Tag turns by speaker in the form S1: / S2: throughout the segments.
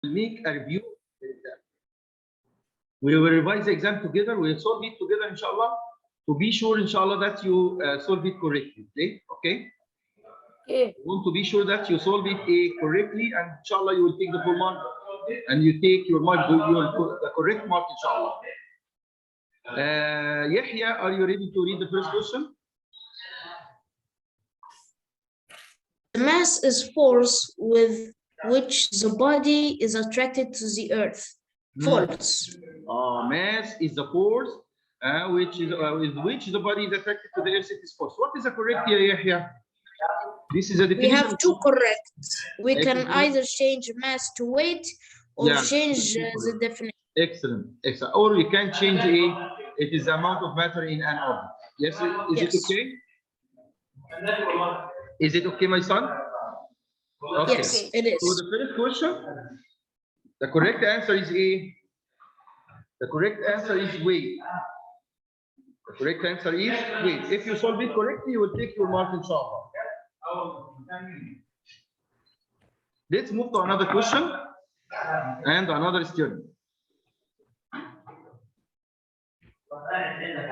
S1: make a review. We will revise the exam together. We'll solve it together, inshallah, to be sure, inshallah, that you solve it correctly. Okay? You want to be sure that you solve it correctly, and inshallah, you will take the full mark, and you take your mark, the correct mark, inshallah. Yahya, are you ready to read the first question?
S2: The mass is force with which the body is attracted to the earth. False.
S1: Mass is the force with which the body is attracted to the earth. It is force. What is the correct here, Yahya? This is a definition.
S2: We have two correct. We can either change mass to weight or change the definition.
S1: Excellent. Excellent. Or we can change it is the amount of matter in an object. Yes. Is it okay? Is it okay, my son? Okay.
S2: Yes, it is.
S1: So the first question, the correct answer is A. The correct answer is weight. The correct answer is weight. If you solve it correctly, you will take your mark, inshallah. Let's move to another question and another student.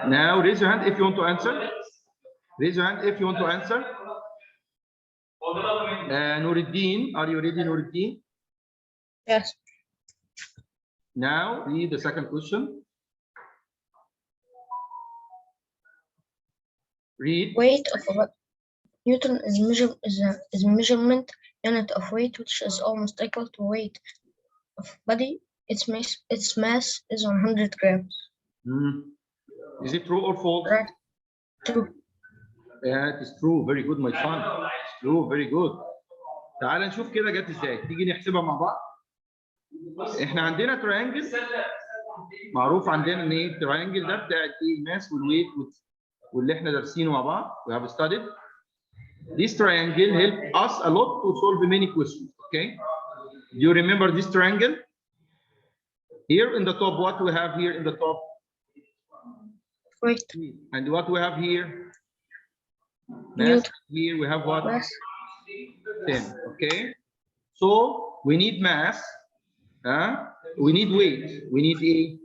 S1: Now raise your hand if you want to answer. Raise your hand if you want to answer. Nuruddin, are you ready, Nuruddin?
S2: Yes.
S1: Now read the second question. Read.
S2: Weight of a Newton is measurement unit of weight, which is almost equal to weight of body. Its mass is 100 grams.
S1: Is it true or false?
S2: Right. True.
S1: Yeah, it is true. Very good, my son. It's true. Very good. تعال نشوف كده جت ازاي. تيجي نحسبها مع بعض. احنا عندنا تريانجل معروف عندنا ان ايه التريانجل ده بتاع الماس والويت واللي احنا دارسينه مع بعض. We have studied. This triangle helped us a lot to solve many questions. Okay. Do you remember this triangle? Here in the top, what we have here in the top?
S2: Weight.
S1: And what we have here? Mass. Here we have what?
S2: Mass.
S1: 10. Okay. So we need mass. We need weight. We need a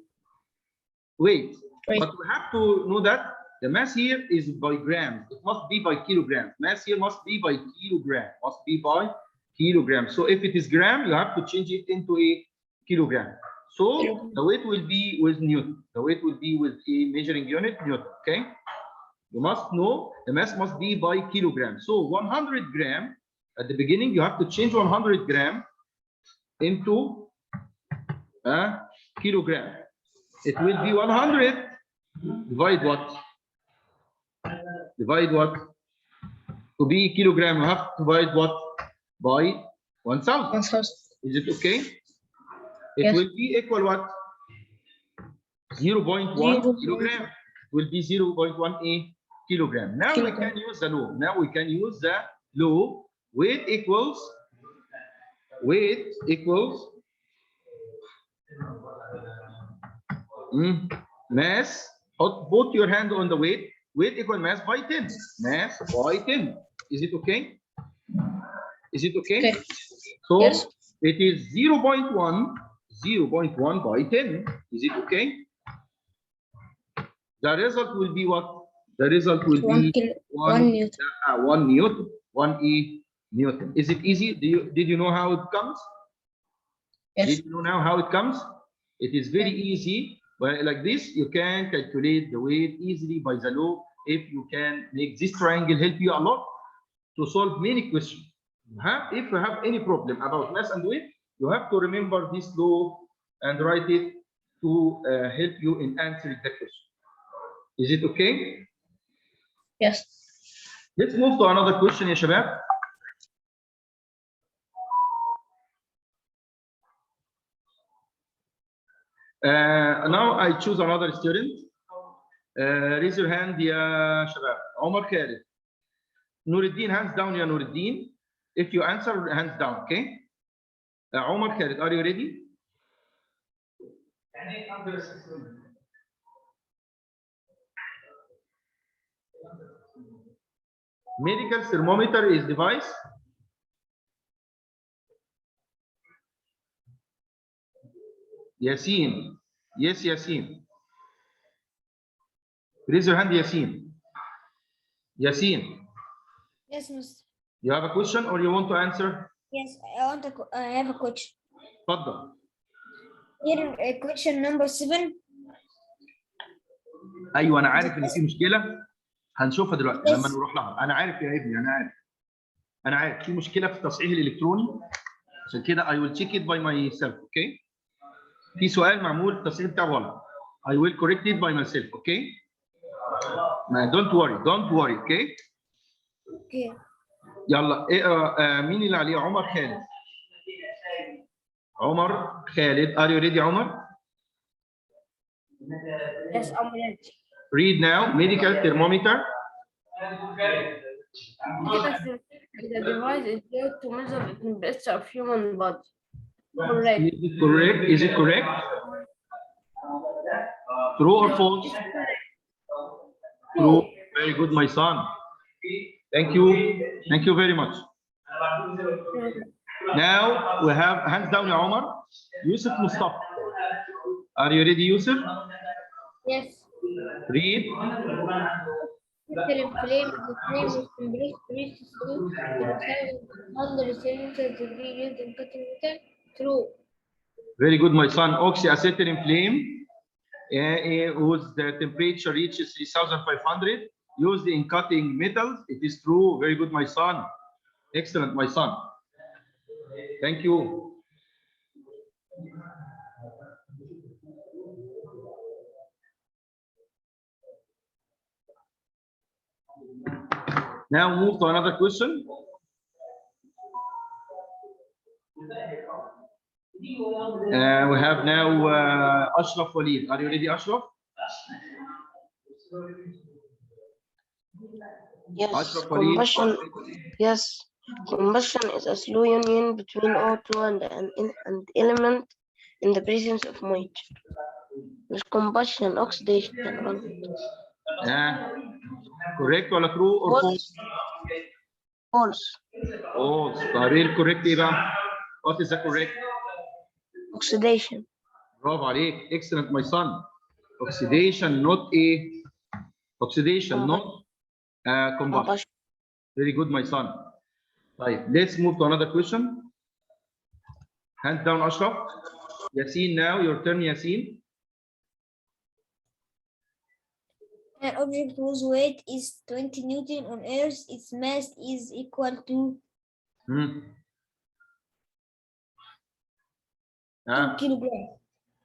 S1: weight. But we have to know that the mass here is by grams. It must be by kilograms. Mass here must be by kilogram. Must be by kilogram. So if it is gram, you have to change it into a kilogram. So the weight will be with Newton. The weight will be with a measuring unit, Newton. Okay. You must know the mass must be by kilogram. So 100 gram at the beginning, you have to change 100 gram into a kilogram. It will be 100 divide what? Divide what? To be kilogram, you have to divide what? By 1000.
S2: 1000.
S1: Is it okay? It
S2: Yes.
S1: will be equal what? 0.1 kilogram. Will be 0.1 kilogram. Now we can use the law. Now we can use the law. Weight equals mass. Put your hand on the weight. Weight equal mass by 10. Mass by 10. Is it okay? Is it okay?
S2: Okay.
S1: So
S2: yes.
S1: It is 0.1 by 10. Is it okay? The result will be what? The result will be 1 Newton. 1 Newton. 1 Newton. Is it easy? Did you know how it comes?
S2: Yes.
S1: Did you know now how it comes? It is very easy. But like this, you can calculate the weight easily by the law. If you can make this triangle help you a lot to solve many questions. If you have any problem about mass and weight, you have to remember this law and write it to help you in answering the question. Is it okay?
S2: Yes.
S1: Let's move to another question, ya shabab. Now I choose another student. Raise your hand, ya shabab. Omar Khalid. Nuruddin, hands down, ya Nuruddin. If you answer, hands down, okay? Omar Khalid, are you ready? Medical thermometer is device. Yasin. Yes, Yasin. Raise your hand, Yasin. Yasin.
S3: Yes, Mr.
S1: You have a question or you want to answer?
S3: Yes, I have a question.
S1: اتفضل.
S3: Here, question number 7.
S1: ايوه انا عارف ان في مشكله هنشوفها دلوقتي لما نروح لها. انا عارف يا ابني، انا عارف في مشكله في التصحيح الالكتروني، عشان كده I will check it by myself. اوكي. في سؤال معمول التصحيح بتاعه غلط. I will correct it by myself. اوكي. don't worry. اوكي.
S3: Okay.
S1: يلا اقرا. مين اللي عليه؟ عمر خالد. عمر خالد. Are you ready عمر؟
S3: Yes, I'm ready.
S1: Read now. Medical thermometer.
S4: The device is used to measure the temperature of human body. Correct.
S1: Is it correct? True or false? True. Very good, my son. Thank you very much. Now we have hands down ya Omar. Yusuf Mustafa. Are you ready, Yusuf?
S3: Yes.
S1: Read.
S3: Inflame the flame with temperature under degree used in cutting metal. True.
S1: Very good, my son. Oxyacetylene flame, whose the temperature reaches 3,500, used in cutting metals. It is true. Very good, my son. Excellent, my son. Thank you. Now move to another question. We have now Ashraf Walid. Are you ready, Ashraf?
S5: Yes,
S1: Ashraf Walid.
S5: combustion is a slow union between O2 and an element in the presence of moisture. With combustion, oxidation.
S1: Correct or true or false?
S5: False.
S1: False. طيب correct ايه بقى؟ What is the correct?
S5: Oxidation.
S1: برافو عليك. Excellent, my son. Oxidation, not not combustion. Very good, my son. طيب, let's move to another question. Hands down, Ashraf. Yasin, now your turn, Yasin.
S3: An object whose weight is 20 Newton on Earth, its mass is equal to 2 kilogram.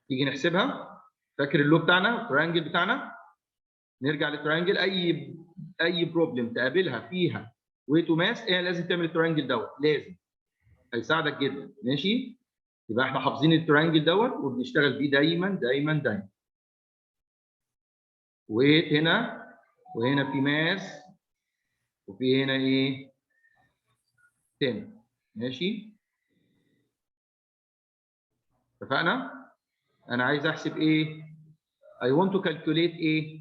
S1: تيجي نحسبها. فاكر اللو بتاعنا التريانجل بتاعنا؟ نرجع للتريانجل. اي بروبلم تقابلها فيها ويت وماس لازم تعمل التريانجل دوت، لازم هيساعدك جدا. ماشي؟ يبقى احنا حافظين التريانجل دوت وبنشتغل بيه دايما. ويت هنا وهنا في ماس وفي هنا ايه؟ 10. ماشي؟ اتفقنا؟ انا عايز احسب ايه؟ I want to calculate ايه؟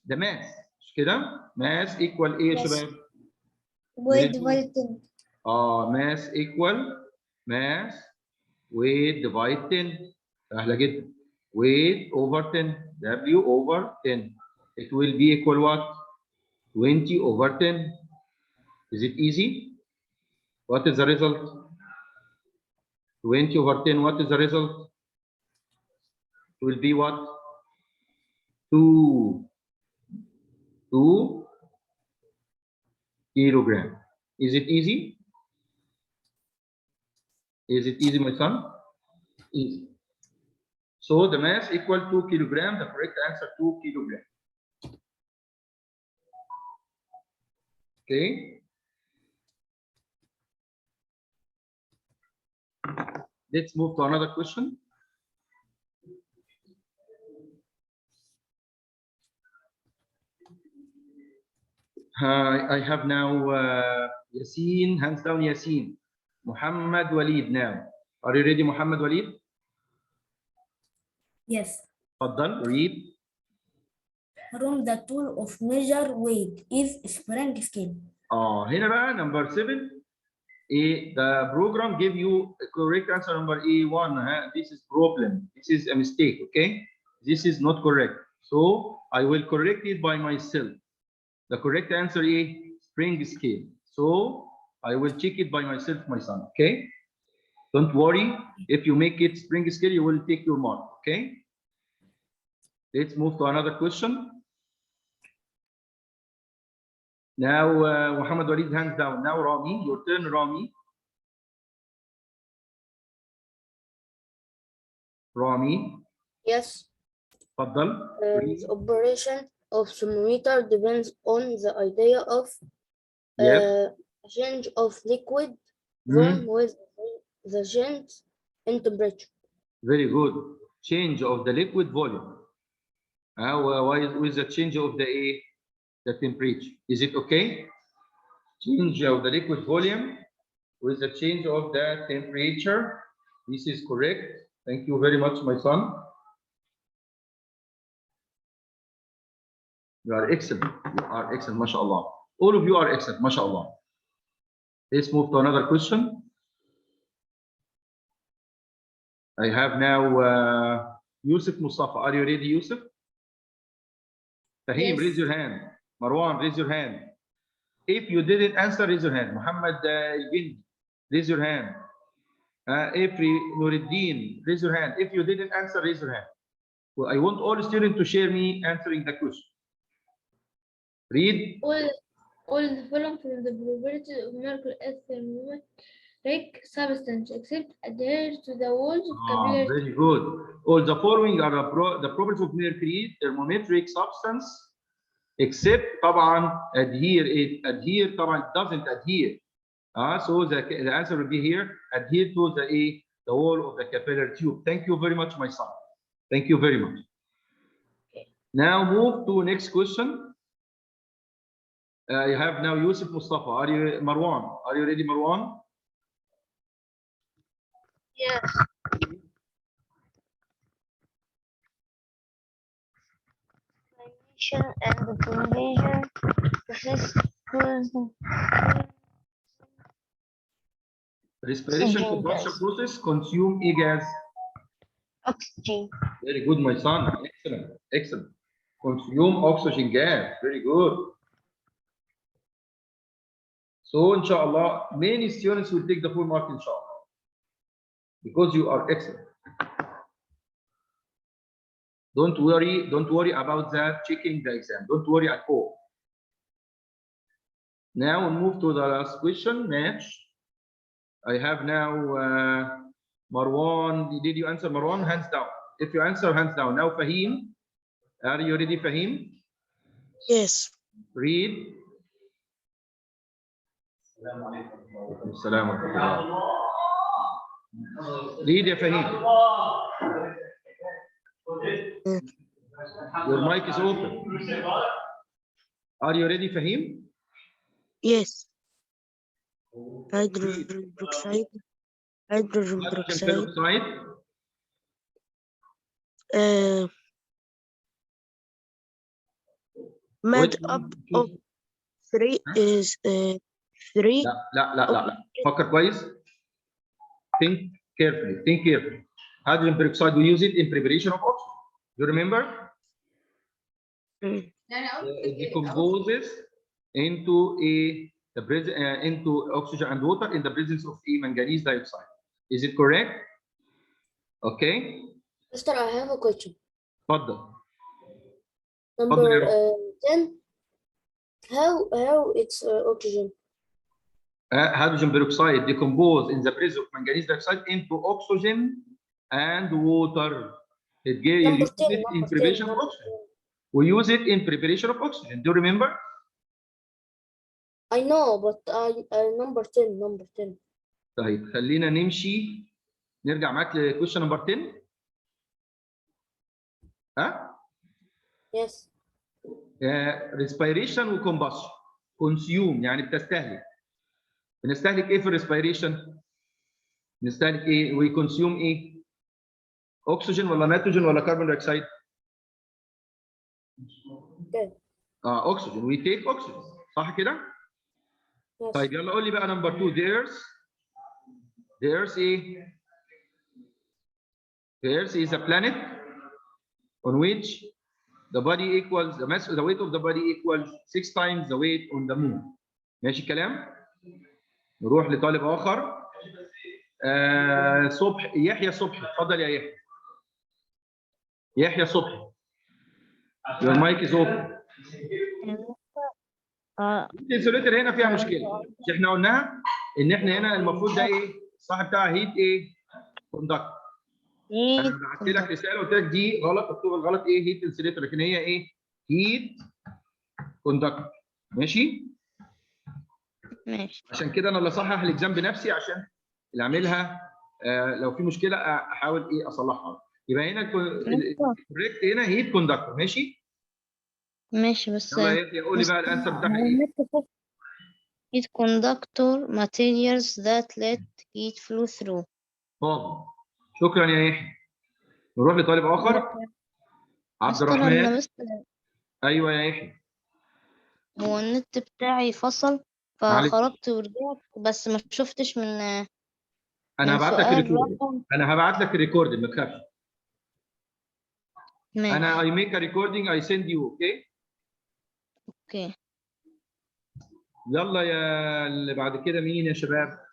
S1: ده ماس، مش كده؟ ماس ايكوال ايه يا شباب؟
S3: weight divided 10.
S1: ماس ايكوال ماس weight divide 10. سهله جدا. weight over 10 W over 10. It will be equal what? 20 over 10. Is it easy? What is the result? 20 over 10, what is the result? It will be what? 2 kilogram. Is it easy? Is it easy, my son? Easy. So the mass equal 2 kilogram. The correct answer 2 kilogram. Okay. Let's move to another question. I have now Yasin, hands down Yasin. Muhammad Walid now. Are you ready, Muhammad Walid?
S3: Yes.
S1: تفضل, read.
S3: From the tool of measure weight is spring scale.
S1: هنا بقى number 7 the program give you a correct answer number A1. This is problem. This is a mistake. Okay, this is not correct. So I will correct it by myself. The correct answer is spring scale. So I will check it by myself, my son. Okay, don't worry. If you make it spring scale, you will take your mark. Okay, let's move to another question. Now, Muhammad Walid, hands down. Now, Rami, your turn, Rami. Rami.
S5: Yes.
S1: تفضل.
S5: The operation of thermometer depends on the idea of
S1: Yes.
S5: change of liquid volume with the change in temperature.
S1: Very good. Change of the liquid volume. Why with the change of the temperature? Is it okay? Change of the liquid volume with the change of the temperature. This is correct. Thank you very much, my son. You are excellent. You are excellent, mashallah. All of you are excellent, mashallah. Let's move to another question. I have now Yusuf Mustafa. Are you ready, Yusuf? Fahim,
S3: Yes.
S1: raise your hand. Marwan, raise your hand. If you didn't answer, raise your hand. Muhammad Gindi, raise your hand. Ifri Nuruddin, raise your hand. If you didn't answer, raise your hand. Well, I want all students to share me answering the question. Read.
S4: All the following from the properties of mercury as thermometric substance except adhere to the walls of capillary.
S1: Very good. All the following are the properties of mercury thermometric substance except طبعا adhere. It adhere طبعا doesn't adhere. So the answer will be here. Adhere to the wall of the capillary tube. Thank you very much, my son. Thank you very much. Now move to next question. You have now Yusuf Mustafa. Are you Marwan? Are you ready, Marwan?
S2: Yes. And the conversion process
S1: Respiration combustion process consume a gas.
S2: oxygen.
S1: Very good, my son. Excellent. Excellent. Consume oxygen gas. Very good. So, inshallah, many students will take the full mark, inshallah, because you are excellent. Don't worry about that checking the exam. Don't worry at all. Now we'll move to the last question, match. I have now Marwan. Did you answer, Marwan? Hands down. If you answer, hands down. Now Fahim. Are you ready, Fahim?
S5: Yes.
S1: Read. Assalamu alaikum. Read, ya Fahim. Your mic is open. Are you ready, Fahim?
S5: Yes. Hydrogen peroxide. Hydrogen peroxide. Made up of three is three.
S1: لا. فكر كويس. Think carefully. Hydrogen peroxide, we use it in preparation of oxygen. You remember? It decomposes into into oxygen and water in the presence of manganese dioxide. Is it correct? Okay.
S5: Mister, I have a question.
S1: تفضل.
S5: Number 10. How it's oxygen?
S1: Hydrogen peroxide decompose in the presence of manganese dioxide into oxygen and water. It gives it in preparation of oxygen. We use it in preparation of oxygen. Do you remember?
S5: I know, but number 10.
S1: طيب خلينا نرجع معاك لكويشن نمبر 10.
S5: Yes.
S1: respiration وcombustion. consume يعني بنستهلك ايه في الريسبيريشن؟ بنستهلك ايه؟ we consume ايه؟ اكسجين ولا نيتروجين ولا كربون دايوكسيد؟ اكسجين. we take oxygen. صح كده؟
S5: Yes.
S1: طيب يلا قول لي بقى نمبر 2. there's The Earth is a planet on which the body equals the weight of the body equals 6 times the weight on the moon. ماشي الكلام؟ نروح لطالب آخر. يحيى صبحي، اتفضل يا يحيى. يحيى صبحي. Your mic is open. الانسوليتر هنا فيها مشكلة. مش احنا قلناها ان احنا هنا المفروض ده ايه؟ الصح بتاعها هيت ايه؟ كوندكتور. انا بعت لك رسالة قلت لك دي غلط، مكتوب الغلط ايه؟ هيت انسوليتر، لكن هي ايه؟ هيت كوندكتور. ماشي؟
S5: ماشي.
S1: عشان كده انا اللي اصحح الاكزام بنفسي عشان اللي اعملها لو في مشكلة احاول ايه اصلحها. يبقى هنا الكوريكت هنا هيت كوندكتور. ماشي؟
S5: ماشي بس
S1: يلا يا يحيى قول لي بقى الانسر بتاعها ايه؟
S5: Heat conductor materials that let heat flow through.
S1: فاضي. شكرا يا يحيى. نروح لطالب اخر. عبد الرحمن. ايوه يا يحيى.
S5: هو النت بتاعي فصل
S1: معلش.
S5: فخرجت ورجعت بس ما شفتش من
S1: انا هبعت لك
S5: سؤال
S1: الريكورد.
S5: رقم.
S1: انا هبعت لك الريكورد ما تخافش.
S5: ماشي.
S1: انا I make a recording I send you.
S5: اوكي.
S1: يلا يا اللي بعد كده مين يا شباب؟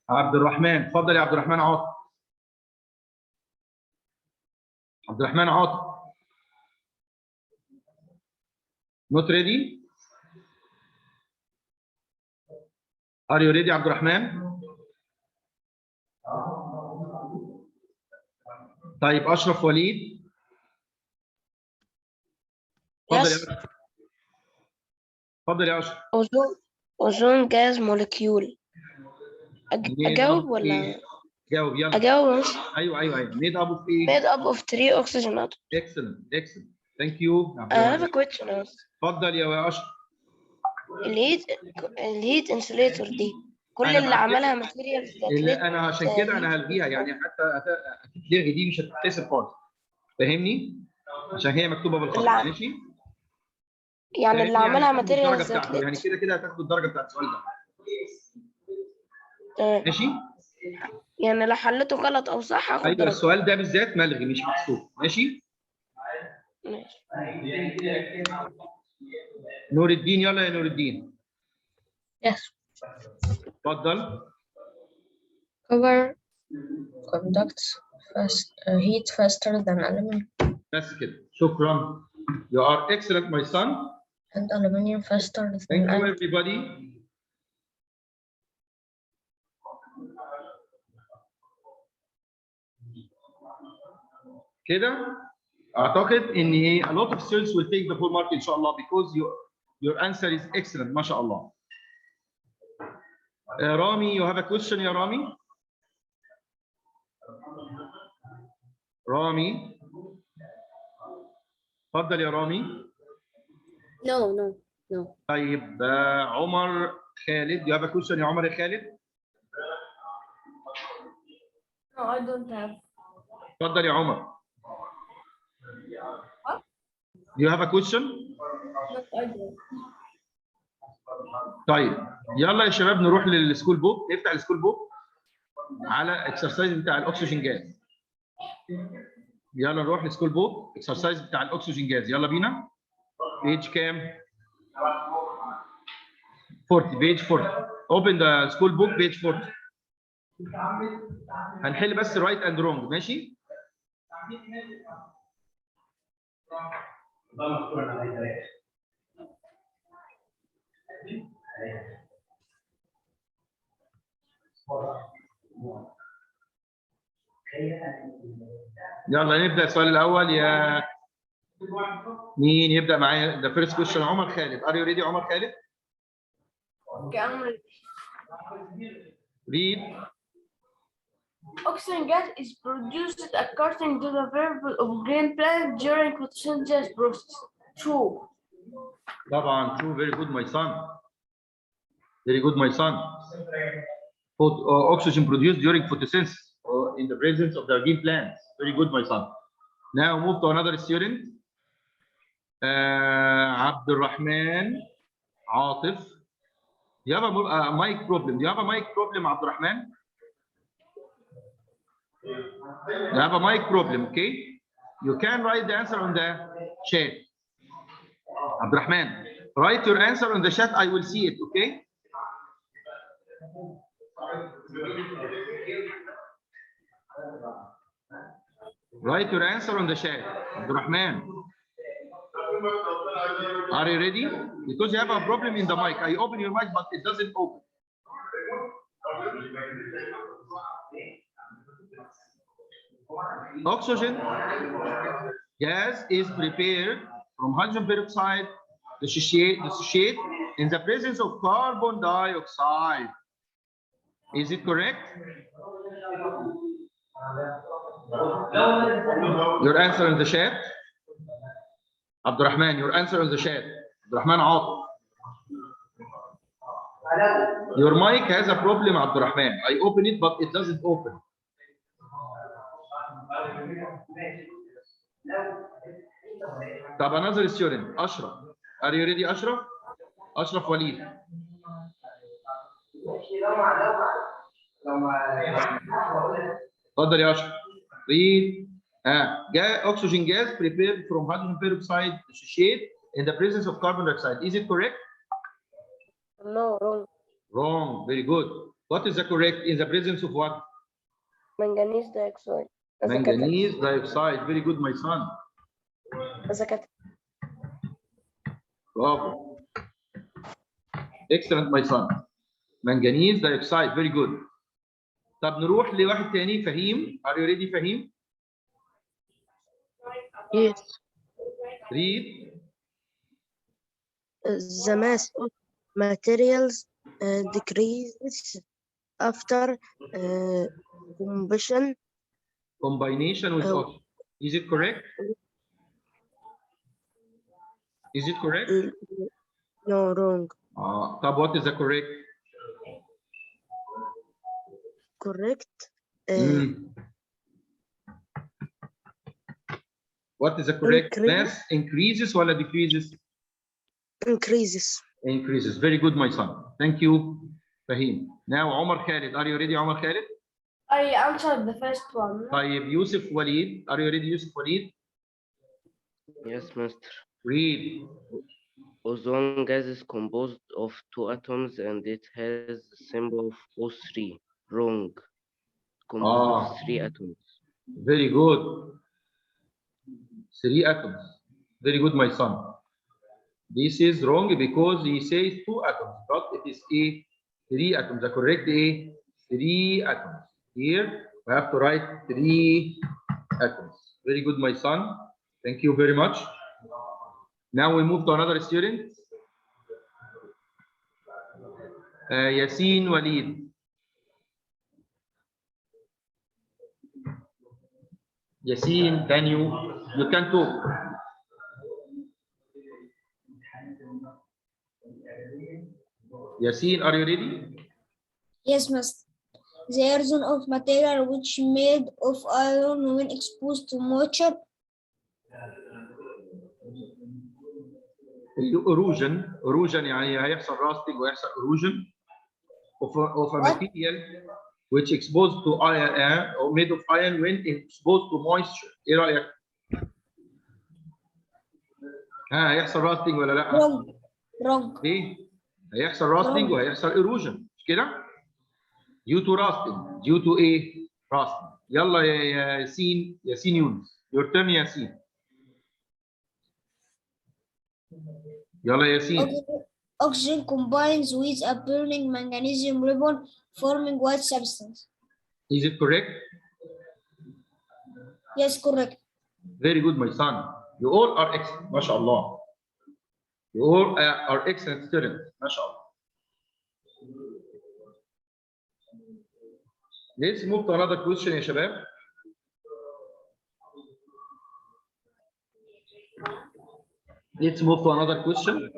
S1: عبد الرحمن. اتفضل يا عبد الرحمن عاطف. عبد الرحمن عاطف. Not ready? Are you ready عبد الرحمن؟ طيب أشرف وليد. اتفضل يا أشرف. اتفضل يا أشرف.
S5: أوزون جاز مولكيول. أجاوب ولا؟
S1: جاوب يلا.
S5: أجاوب.
S1: أيوه made up of إيه؟
S5: made up of 3 oxygen atoms.
S1: Excellent. Thank you.
S5: I have a question.
S1: اتفضل يا أشرف.
S5: الهيت انسوليتور دي كل اللي عملها ماتيريالز
S1: انا عشان كده انا هلغيها يعني حتى هتتلغي دي مش هتتحسب خالص. فاهمني؟ عشان هي مكتوبه بالخط. ماشي؟
S5: يعني اللي عملها ماتيريالز
S1: يعني كده هتاخدوا الدرجه بتاعت السؤال ده. ماشي؟
S5: يعني لو حلته غلط او صح هاخد
S1: ايوه
S5: درجه.
S1: السؤال ده بالذات ملغي مش محسوب. ماشي؟ نور الدين. يلا يا نور الدين.
S2: Yes.
S1: اتفضل.
S2: Copper conducts heat faster than aluminum.
S1: بس كده. شكرا. You are excellent my son.
S2: And aluminum faster than
S1: Thank you
S2: iron.
S1: everybody. كده اعتقد ان ايه a lot of students will take the full mark ان شاء الله because your answer is excellent ما شاء الله. رامي you have a question يا رامي؟ رامي اتفضل يا رامي.
S3: No.
S1: طيب عمر خالد you have a question يا عمر يا خالد؟
S3: No, I don't have.
S1: اتفضل يا عمر. You have a question?
S3: No, I don't.
S1: طيب يلا يا شباب نروح للسكول بوك. نفتح السكول بوك على اكسرسايز بتاع الاكسجين جاز. يلا نروح للسكول بوك اكسرسايز بتاع الاكسجين جاز. يلا بينا. بيج كام؟ 40. بيج 40. Open the school book page 40. هنحل بس right and wrong. ماشي؟ يلا نبدأ السؤال الأول. يا مين يبدأ معايا؟ The first question عمر خالد. Are you ready عمر خالد؟
S3: Okay, I'm ready.
S1: Read.
S3: Oxygen gas is produced according to the variable of green plant during photosynthesis process. True.
S1: طبعا true. Very good my son. Very good my son. Oxygen produced during photosynthesis in the presence of the green plants. Very good my son. Now move to another student. عبد الرحمن عاطف. You have a mic problem. Do you have a mic problem عبد الرحمن? You have a mic problem, okay? You can write the answer on the chat. Abdurrahman, write your answer on the chat. I will see it, okay? Write your answer on the chat, Abdurrahman. Are you ready? Because you have a problem in the mic. I open your mic, but it doesn't open. Oxygen gas is prepared from hydrogen peroxide, dissociate in the presence of carbon dioxide. Is it correct? Your answer in the chat. Abdurrahman, your answer in the chat. Abdurrahman Atif. Your mic has a problem, Abdurrahman. I open it, but it doesn't open. طب another student, Ashraf. Are you ready, Ashraf? Ashraf Walid. اتفضل يا أشرف. Read. Oxygen gas prepared from hydrogen peroxide dissociate in the presence of carbon dioxide. Is it correct?
S5: No, wrong.
S1: Wrong. Very good. What is the correct? In the presence of what?
S5: Manganese dioxide.
S1: Manganese dioxide. Very good, my son.
S5: As a catalyst.
S1: Bravo. Excellent, my son. Manganese dioxide. Very good. طب نروح لواحد تاني فهيم. Are you ready, فهيم?
S5: Yes.
S1: Read.
S5: The mass of materials decreases after combustion.
S1: Combination with oxygen. Is it correct? Is it correct?
S5: No, wrong.
S1: طب what is the correct?
S5: Correct.
S1: What is the correct? Mass increases or decreases?
S5: Increases.
S1: Increases. Very good, my son. Thank you, Fahim. Now, Omar Khalid. Are you ready, Omar Khalid?
S4: I answered the first one.
S1: طيب, Yusuf Walid. Are you ready, Yusuf Walid?
S6: Yes, master.
S1: Read.
S6: Ozone gas is composed of 2 atoms and it has the symbol of O3. Wrong. Composed of 3 atoms.
S1: Very good. 3 atoms. Very good, my son. This is wrong because he says 2 atoms, but it is a 3 atoms. The correct A, 3 atoms. Here we have to write 3 atoms. Very good, my son. Thank you very much. Now we move to another student. Yasin Walid. Yasin, can you can talk. Yasin, are you ready?
S3: Yes, master. The erosion of material which made of iron when exposed to moisture.
S1: erosion يعني هيحصل rusting ويحصل erosion of a material which exposed to iron or made of iron when exposed to moisture. ايه رأيك؟ هيحصل rusting ولا لا؟
S3: wrong.
S1: ايه؟ هيحصل rusting وهيحصل erosion مش كده؟ due to rusting. due to ايه؟ rusting. يلا يا ياسين يونس. your turn يا ياسين. يلا يا ياسين.
S3: Oxygen combines with a burning magnesium ribbon, forming white substance.
S1: Is it correct?
S3: Yes, correct.
S1: Very good, my son. You all are excellent. MashaAllah. You all are excellent students. MashaAllah. Let's move to another question, يا شباب. Let's move to another question.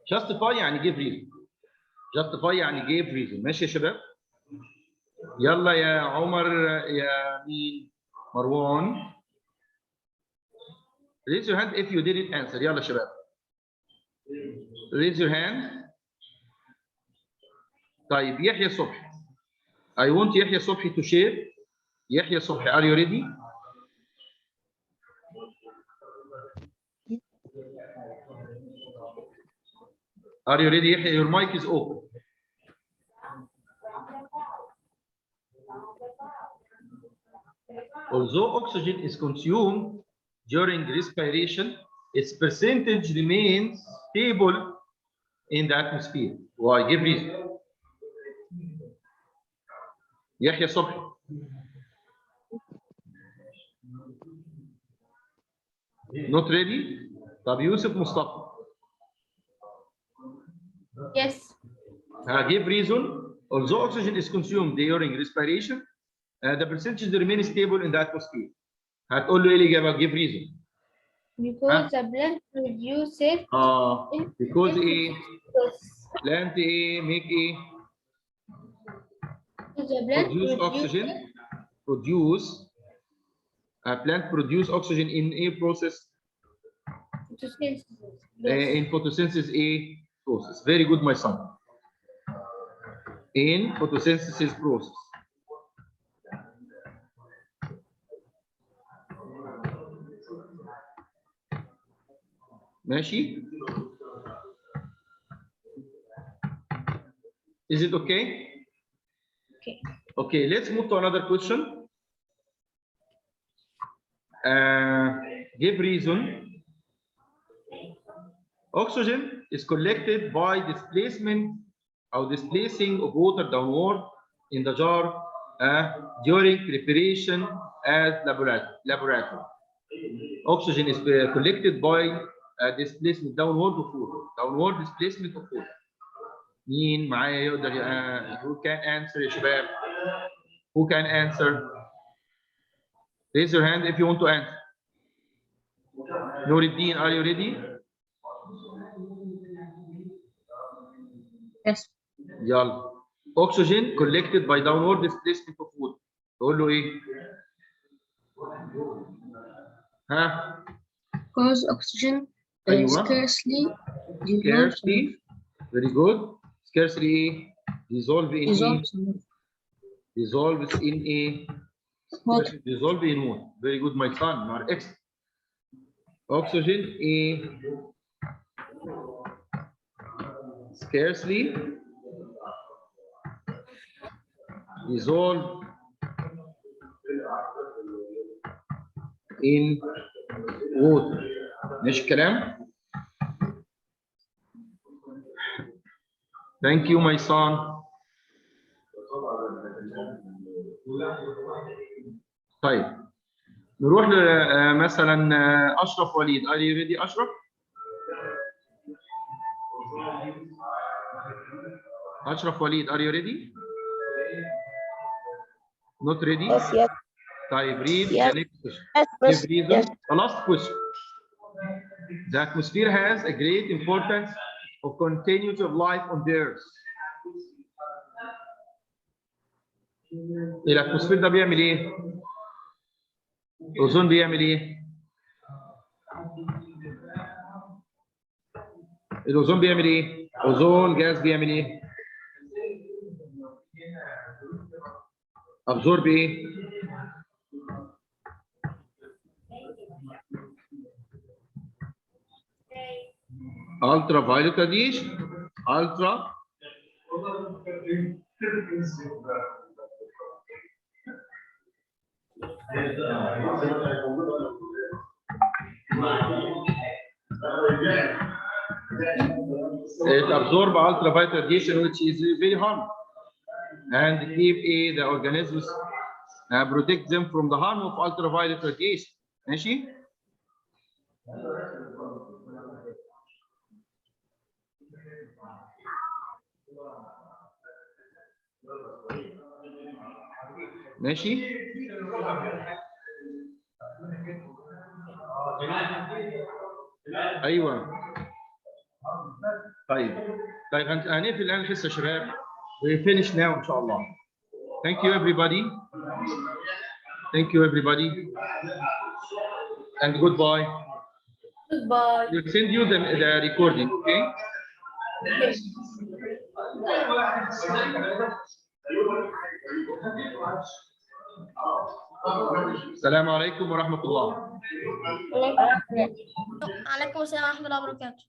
S1: Justify يعني give reason. Justify يعني give reason. ماشي يا شباب؟ يلا يا عمر يا مين؟ مروان. Raise your hand if you didn't answer. يلا يا شباب. Raise your hand طيب يحيى صبحي. I want يحيى صبحي to share. يحيى صبحي, are you ready? Are you ready, يحيى? Your mic is open. Although oxygen is consumed during respiration, its percentage remains stable in the atmosphere. Why? Give reason. يحيى صبحي. Not ready? طب يوسف مصطفى.
S4: Yes.
S1: Give reason. Although oxygen is consumed during respiration, the percentage remains stable in the atmosphere. هتقول له ايه الإجابة؟ Give reason.
S4: Because the plant produces
S1: because ايه؟ plant ايه؟ make ايه؟
S4: the plant
S1: produce oxygen. Plant produce oxygen in a process. In photosynthesis a process. Very good, my son. In photosynthesis process. ماشي. Is it okay?
S4: Okay.
S1: Okay, let's move to another question. Give reason. Oxygen is collected by displacement or displacing of water downward in the jar during preparation at laboratory. Oxygen is collected by displacement downward of water. Downward displacement of water. مين معايا يقدر who can answer يا شباب? Who can answer? Raise your hand if you want to answer. Nuruddin, are you ready?
S2: Yes.
S1: يلا. Oxygen collected by downward displacement of water. تقول له ايه؟ ها؟
S2: Because oxygen
S1: أيوة.
S2: scarcely
S1: very good. Scarcely ايه؟ dissolve in ايه؟ dissolves in a
S2: water.
S1: dissolve in water. Very good, my son. You are excellent. Oxygen a scarcely dissolve in water. ماشي الكلام؟ Thank you, my son. طيب نروح مثلا اشرف وليد. Are you ready, اشرف؟ اشرف وليد, are you ready? Not ready?
S5: Yes, yes.
S1: طيب read
S5: Yes.
S1: the next question.
S5: Yes,
S1: Give reason.
S5: yes.
S1: The last question. The atmosphere has a great importance of continuity of life on the earth. الاتموسفير ده بيعمل ايه؟ الاوزون بيعمل ايه؟ الاوزون بيعمل ايه؟ اوزون جاز بيعمل ايه؟ ابزورب ايه؟ الترا فايولت راديشن. الترا it absorb ultraviolet radiation, which is very harmful, and keep the organisms protect them from the harm of ultraviolet radiation. ماشي؟ ماشي؟ ايوه. طيب هنقفل الان الحصه يا شباب. We finish now ان شاء الله. Thank you everybody. Thank you everybody. And goodbye.
S4: Goodbye.
S1: We'll send you the recording, okay?
S4: Okay.
S1: السلام عليكم ورحمة الله.
S3: عليكم السلام ورحمة الله وبركاته.